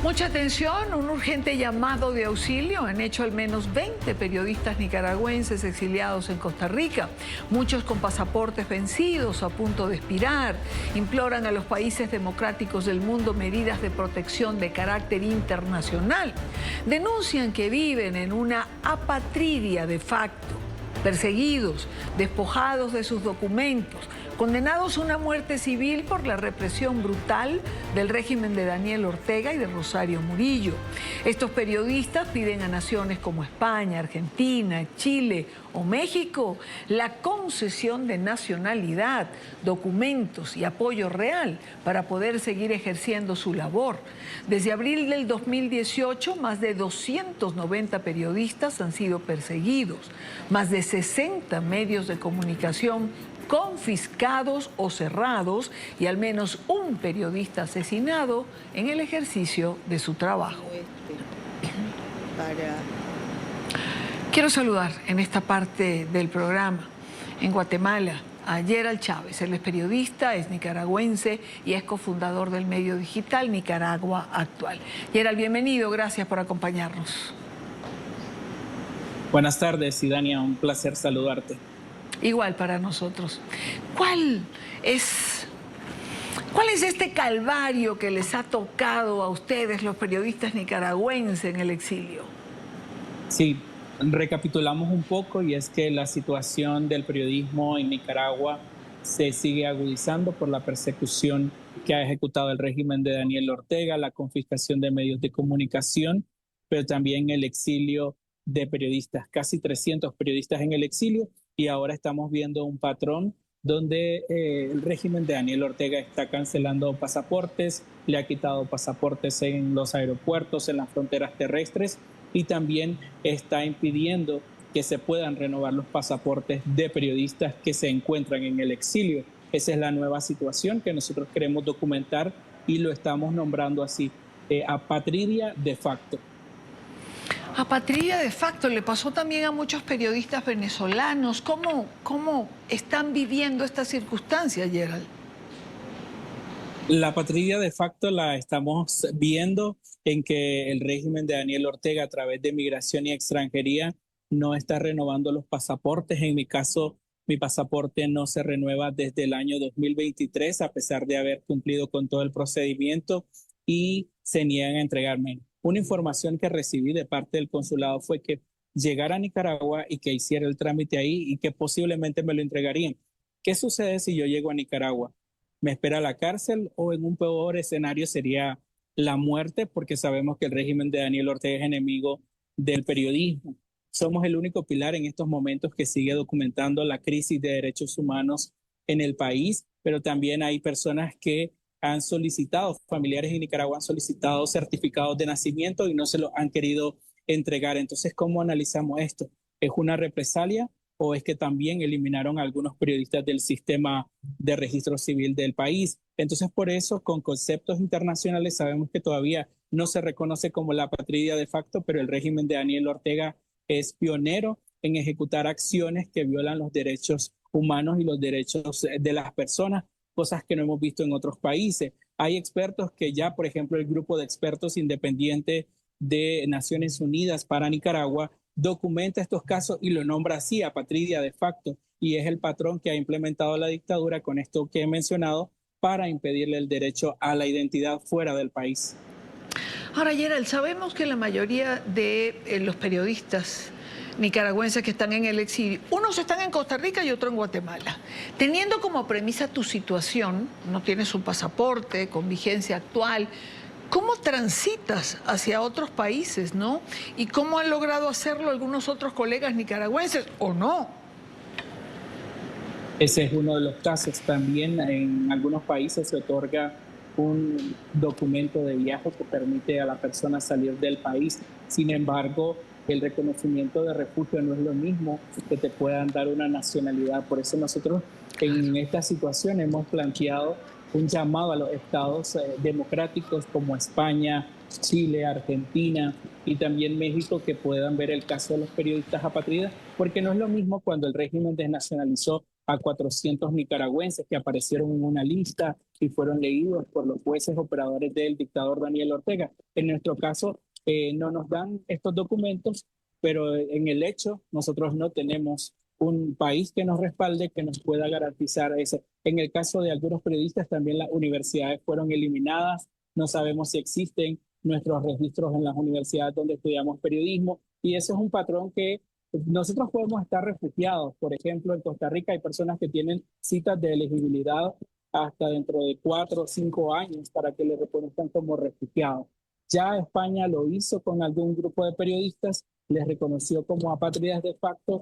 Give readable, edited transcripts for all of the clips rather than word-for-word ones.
Mucha atención, un urgente llamado de auxilio han hecho al menos 20 periodistas nicaragüenses exiliados en Costa Rica. Muchos con pasaportes vencidos, a punto de expirar. Imploran a los países democráticos del mundo medidas de protección de carácter internacional. Denuncian que viven en una apatridia de facto, perseguidos, despojados de sus documentos, condenados a una muerte civil por la represión brutal del régimen de Daniel Ortega y de Rosario Murillo. Estos periodistas piden a naciones como España, Argentina, Chile o México la concesión de nacionalidad, documentos y apoyo real para poder seguir ejerciendo su labor. Desde abril del 2018, más de 290 periodistas han sido perseguidos, más de 60 medios de comunicación confiscados o cerrados y al menos un periodista asesinado en el ejercicio de su trabajo. Quiero saludar en esta parte del programa, en Guatemala, a Gerald Chávez. Él es periodista, es nicaragüense y es cofundador del medio digital Nicaragua Actual. Gerald, bienvenido, gracias por acompañarnos. Buenas tardes, Sidania, un placer saludarte. Igual para nosotros. ¿Cuál es este calvario que les ha tocado a ustedes, los periodistas nicaragüenses, en el exilio? Sí, recapitulamos un poco y es que la situación del periodismo en Nicaragua se sigue agudizando por la persecución que ha ejecutado el régimen de Daniel Ortega, la confiscación de medios de comunicación, pero también el exilio de periodistas, casi 300 periodistas en el exilio. Y ahora estamos viendo un patrón donde el régimen de Daniel Ortega está cancelando pasaportes, le ha quitado pasaportes en los aeropuertos, en las fronteras terrestres y también está impidiendo que se puedan renovar los pasaportes de periodistas que se encuentran en el exilio. Esa es la nueva situación que nosotros queremos documentar y lo estamos nombrando así, apatridia de facto. Apatridia de facto, le pasó también a muchos periodistas venezolanos. ¿Cómo están viviendo esta circunstancia, Gerald? La apatridia de facto la estamos viendo en que el régimen de Daniel Ortega, a través de Migración y Extranjería, no está renovando los pasaportes. En mi caso, mi pasaporte no se renueva desde el año 2023, a pesar de haber cumplido con todo el procedimiento, y se niegan a entregarme. Una información que recibí de parte del consulado fue que llegara a Nicaragua y que hiciera el trámite ahí y que posiblemente me lo entregarían. ¿Qué sucede si yo llego a Nicaragua? ¿Me espera la cárcel o en un peor escenario sería la muerte? Porque sabemos que el régimen de Daniel Ortega es enemigo del periodismo. Somos el único pilar en estos momentos que sigue documentando la crisis de derechos humanos en el país, pero también hay personas que han solicitado, familiares en Nicaragua han solicitado certificados de nacimiento y no se los han querido entregar. Entonces, ¿cómo analizamos esto? ¿Es una represalia o es que también eliminaron a algunos periodistas del sistema de registro civil del país? Entonces, por eso, con conceptos internacionales, sabemos que todavía no se reconoce como la apatridia de facto, pero el régimen de Daniel Ortega es pionero en ejecutar acciones que violan los derechos humanos y los derechos de las personas, cosas que no hemos visto en otros países. Hay expertos que ya, por ejemplo, el grupo de expertos independientes de Naciones Unidas para Nicaragua documenta estos casos y lo nombra así, apatridia de facto, y es el patrón que ha implementado la dictadura con esto que he mencionado para impedirle el derecho a la identidad fuera del país. Ahora, Gerald, sabemos que la mayoría de los periodistas nicaragüenses que están en el exilio, unos están en Costa Rica y otros en Guatemala. Teniendo como premisa tu situación, no tienes un pasaporte con vigencia actual, ¿cómo transitas hacia otros países, no? ¿Y cómo han logrado hacerlo algunos otros colegas nicaragüenses o no? Ese es uno de los casos. También en algunos países se otorga un documento de viaje que permite a la persona salir del país. Sin embargo, el reconocimiento de refugio no es lo mismo que te puedan dar una nacionalidad. Por eso nosotros en esta situación hemos planteado un llamado a los estados democráticos como España, Chile, Argentina y también México que puedan ver el caso de los periodistas apátridas, porque no es lo mismo cuando el régimen desnacionalizó a 400 nicaragüenses que aparecieron en una lista y fueron leídos por los jueces operadores del dictador Daniel Ortega. En nuestro caso, no nos dan estos documentos, pero en el hecho nosotros no tenemos un país que nos respalde, que nos pueda garantizar eso. En el caso de algunos periodistas, también las universidades fueron eliminadas, no sabemos si existen nuestros registros en las universidades donde estudiamos periodismo, y eso es un patrón que nosotros podemos estar refugiados. Por ejemplo, en Costa Rica hay personas que tienen citas de elegibilidad hasta dentro de 4 o 5 años para que le reconozcan como refugiados. Ya España lo hizo con algún grupo de periodistas, les reconoció como apátridas de facto,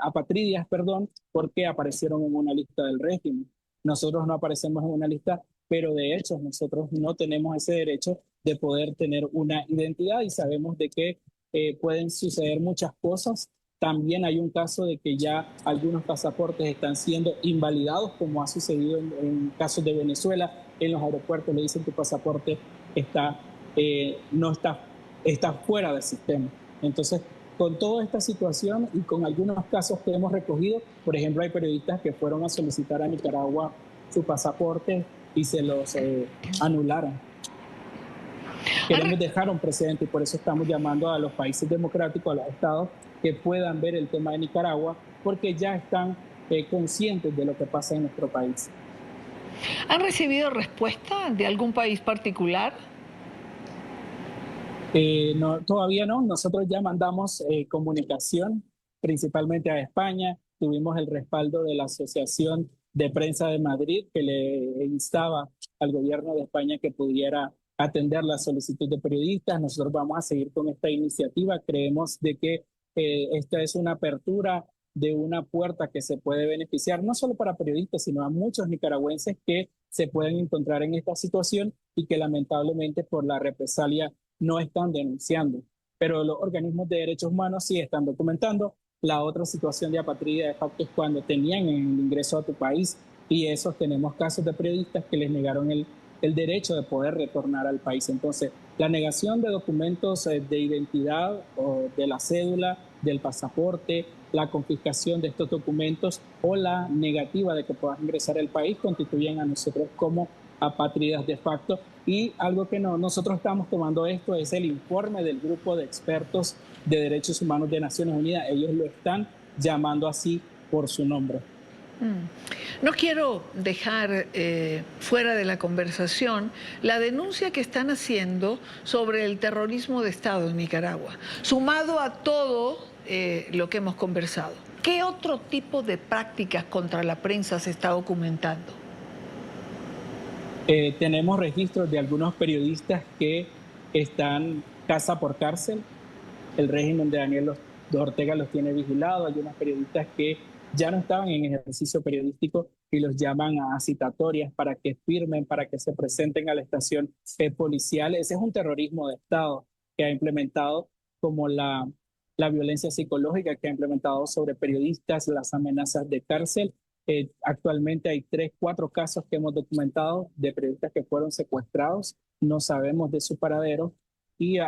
apatridias, perdón, porque aparecieron en una lista del régimen. Nosotros no aparecemos en una lista, pero de hecho nosotros no tenemos ese derecho de poder tener una identidad, y sabemos de que pueden suceder muchas cosas. También hay un caso de que ya algunos pasaportes están siendo invalidados, como ha sucedido en casos de Venezuela. En los aeropuertos le dicen que tu pasaporte no está fuera del sistema. Entonces, con toda esta situación y con algunos casos que hemos recogido, por ejemplo, hay periodistas que fueron a solicitar a Nicaragua su pasaporte y se los anularon. Queremos dejar un precedente, y por eso estamos llamando a los países democráticos, a los estados, que puedan ver el tema de Nicaragua, porque ya están conscientes de lo que pasa en nuestro país. ¿Han recibido respuesta de algún país particular? No, todavía no. Nosotros ya mandamos comunicación principalmente a España. Tuvimos el respaldo de la Asociación de Prensa de Madrid, que le instaba al gobierno de España que pudiera atender la solicitud de periodistas. Nosotros vamos a seguir con esta iniciativa. Creemos de que esta es una apertura de una puerta que se puede beneficiar no solo para periodistas, sino a muchos nicaragüenses que se pueden encontrar en esta situación y que lamentablemente por la represalia no están denunciando. Pero los organismos de derechos humanos sí están documentando. La otra situación de apatría de facto es cuando tenían el ingreso a tu país, y esos tenemos casos de periodistas que les negaron el derecho de poder retornar al país. Entonces, la negación de documentos de identidad o de la cédula, del pasaporte, la confiscación de estos documentos o la negativa de que puedas ingresar al país constituyen a nosotros como apátridas de facto. Y algo que nosotros estamos tomando esto es el informe del grupo de expertos de derechos humanos de Naciones Unidas. Ellos lo están llamando así por su nombre. No quiero dejar fuera de la conversación la denuncia que están haciendo sobre el terrorismo de Estado en Nicaragua, sumado a todo lo que hemos conversado. ¿Qué otro tipo de prácticas contra la prensa se está documentando? Tenemos registros de algunos periodistas que están casa por cárcel. El régimen de Daniel Ortega los tiene vigilados. Hay unos periodistas que ya no estaban en ejercicio periodístico y los llaman a citatorias para que firmen, para que se presenten a la estación policial. Ese es un terrorismo de Estado que ha implementado, como la violencia psicológica que ha implementado sobre periodistas, las amenazas de cárcel. Actualmente hay 3, 4 casos que hemos documentado de periodistas que fueron secuestrados. No sabemos de su paradero. Y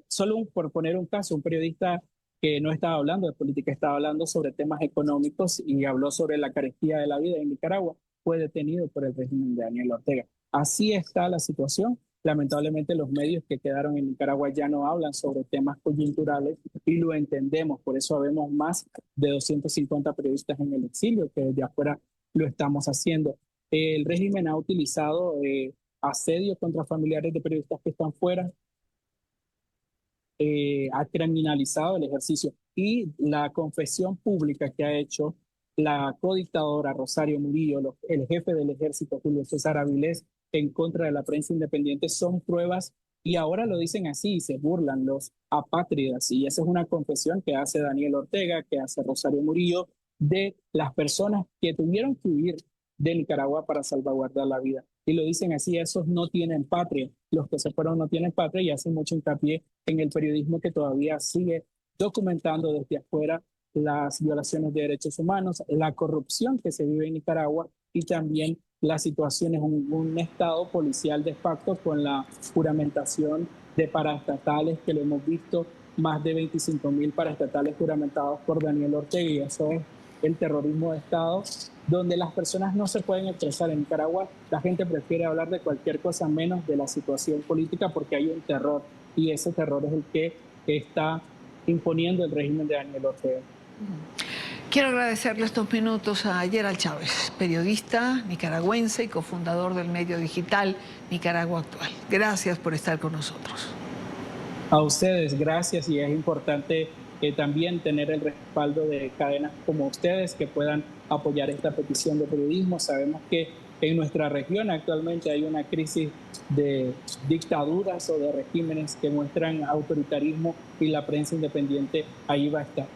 solo por poner un caso, un periodista que no estaba hablando de política, estaba hablando sobre temas económicos y habló sobre la carestía de la vida en Nicaragua, fue detenido por el régimen de Daniel Ortega. Así está la situación. Lamentablemente los medios que quedaron en Nicaragua ya no hablan sobre temas coyunturales, y lo entendemos. Por eso habemos más de 250 periodistas en el exilio, que desde afuera lo estamos haciendo. El régimen ha utilizado asedio contra familiares de periodistas que están fuera, ha criminalizado el ejercicio, y la confesión pública que ha hecho la codictadora Rosario Murillo, el jefe del ejército Julio César Avilés, en contra de la prensa independiente son pruebas, y ahora lo dicen así y se burlan los apátridas. Y esa es una confesión que hace Daniel Ortega, que hace Rosario Murillo, de las personas que tuvieron que huir de Nicaragua para salvaguardar la vida. Y lo dicen así: esos no tienen patria. Los que se fueron no tienen patria, y hacen mucho hincapié en el periodismo que todavía sigue documentando desde afuera las violaciones de derechos humanos, la corrupción que se vive en Nicaragua, y también la situación es un estado policial de facto, con la juramentación de paraestatales, que lo hemos visto, más de 25,000 paraestatales juramentados por Daniel Ortega, y eso es el terrorismo de Estado, donde las personas no se pueden expresar. En Nicaragua la gente prefiere hablar de cualquier cosa menos de la situación política porque hay un terror, y ese terror es el que está imponiendo el régimen de Daniel Ortega. Quiero agradecerle estos minutos a Gerald Chávez, periodista nicaragüense y cofundador del medio digital Nicaragua Actual. Gracias por estar con nosotros. A ustedes, gracias, y es importante también tener el respaldo de cadenas como ustedes que puedan apoyar esta petición de periodismo. Sabemos que en nuestra región actualmente hay una crisis de dictaduras o de regímenes que muestran autoritarismo, y la prensa independiente ahí va a estar.